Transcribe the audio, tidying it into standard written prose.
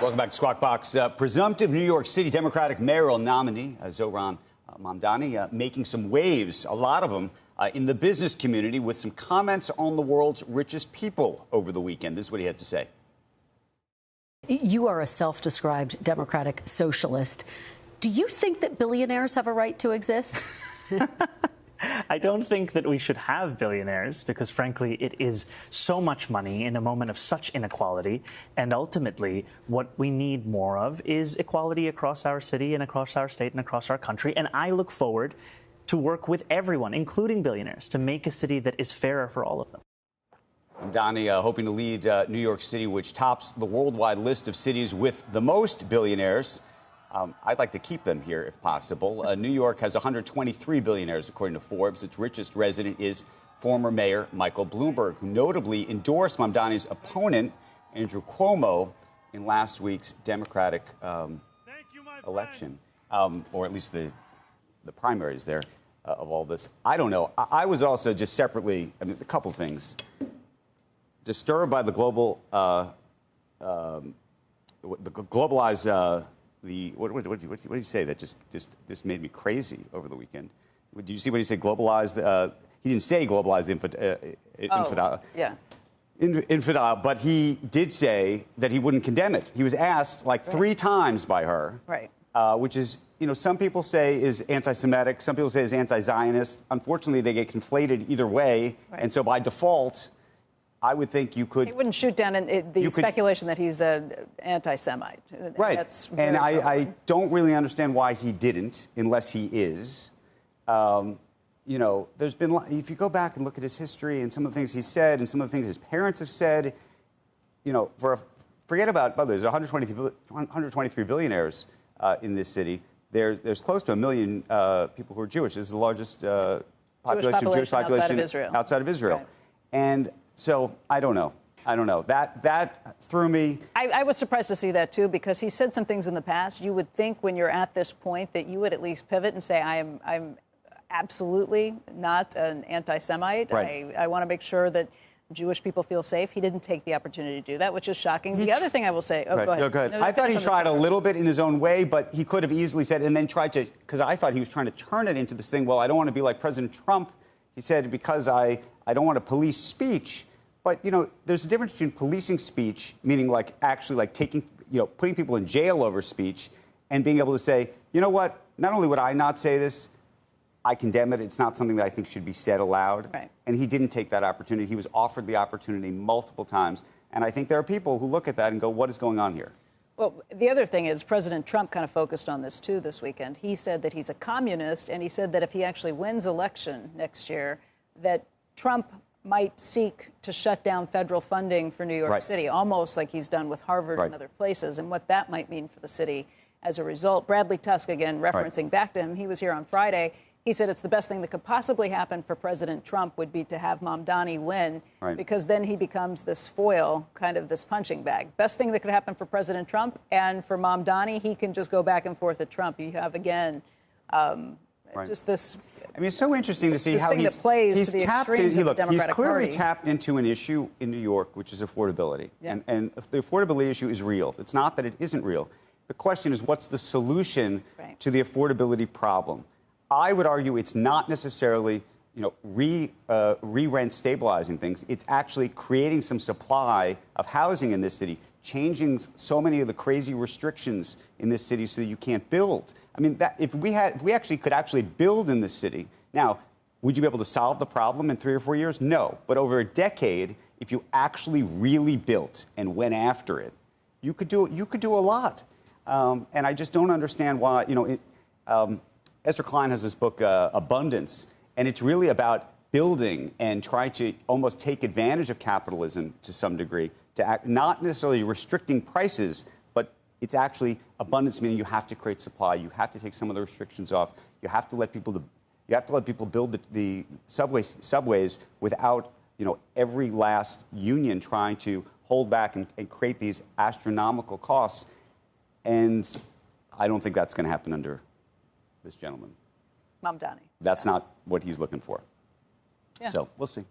Welcome back to Squawk Box. Presumptive New York City Democratic mayoral nominee Zohran Mamdani making some waves, a lot of them, in the business community with some comments on the world's richest people over the weekend. This is what he had to say. You are a self-described democratic socialist. Do you think that billionaires have a right to exist? I don't think that we should have billionaires because, frankly, it is so much money in a moment of such inequality. And ultimately, what we need more of is equality across our city and across our state and across our country. And I look forward to work with everyone, including billionaires, to make a city that is fairer for all of them. Mamdani hoping to lead New York City, which tops the worldwide list of cities with the most billionaires. I'd like to keep them here if possible. New York has 123 billionaires, according to Forbes. Its richest resident is former Mayor Michael Bloomberg, who notably endorsed Mamdani's opponent, Andrew Cuomo, in last week's Democratic election, or at least the primaries there of all this. I don't know. I was also just separately, a couple things, disturbed by the globalized. What did he say that just made me crazy over the weekend? Did you see what he said? Globalized. He didn't say globalized infidel. Yeah. Infidel, but he did say that he wouldn't condemn it. He was asked like 3 times by her, right? Which is, some people say is anti-Semitic, some people say is anti-Zionist. Unfortunately, they get conflated either way, right. And so by default, I would think you could. He wouldn't shoot down the speculation that he's an anti-Semite. Right. That's and I don't really understand why he didn't, unless he is. There's been, if you go back and look at his history and some of the things he said and some of the things his parents have said, forget about, by the way, there's 123 billionaires in this city. There's close to 1 million people who are Jewish. This is the largest Jewish population outside of Israel. Right. And so I don't know. That threw me. I was surprised to see that, too, because he said some things in the past. You would think when you're at this point that you would at least pivot and say, I'm absolutely not an anti-Semite. Right. I want to make sure that Jewish people feel safe. He didn't take the opportunity to do that, which is shocking. The other thing I will say. Oh, right. go ahead. No, go ahead. No, I thought he tried a little bit in his own way, but he could have easily said, and then tried to, because I thought he was trying to turn it into this thing. Well, I don't want to be like President Trump. He said, because I don't want to police speech. But, there's a difference between policing speech, meaning actually taking, putting people in jail over speech, and being able to say, you know what, not only would I not say this, I condemn it. It's not something that I think should be said aloud. Right. And he didn't take that opportunity. He was offered the opportunity multiple times. And I think there are people who look at that and go, what is going on here? Well, the other thing is President Trump kind of focused on this, too, this weekend. He said that he's a communist, and he said that if he actually wins election next year, that Trump might seek to shut down federal funding for New York right. City, almost like he's done with Harvard right. and other places, and what that might mean for the city as a result. Bradley Tusk, again, referencing right. back to him, he was here on Friday. He said it's the best thing that could possibly happen for President Trump would be to have Mamdani win, right. because then he becomes this foil, kind of this punching bag. Best thing that could happen for President Trump, and for Mamdani, he can just go back and forth at Trump. You have, again, right. just this... it's so interesting to see how he's tapped in. Look, he's clearly tapped into an issue in New York, which is affordability. Yeah. And the affordability issue is real. It's not that it isn't real. The question is, what's the solution right. to the affordability problem? I would argue it's not necessarily, re-rent stabilizing things. It's actually creating some supply of housing in this city, changing so many of the crazy restrictions in this city so that you can't build. If we actually could build in this city, now, would you be able to solve the problem in 3 or 4 years? No. But over a decade, if you actually really built and went after it, you could do a lot. And I just don't understand why, Esther Klein has this book, Abundance, and it's really about building and trying to almost take advantage of capitalism to some degree, to act, not necessarily restricting prices, but it's actually abundance, meaning you have to create supply. You have to take some of the restrictions off. You have to let people build the subways without, every last union trying to hold back and create these astronomical costs. And I don't think that's going to happen under this gentleman. Mamdani. That's not what he's looking for. Yeah. So we'll see.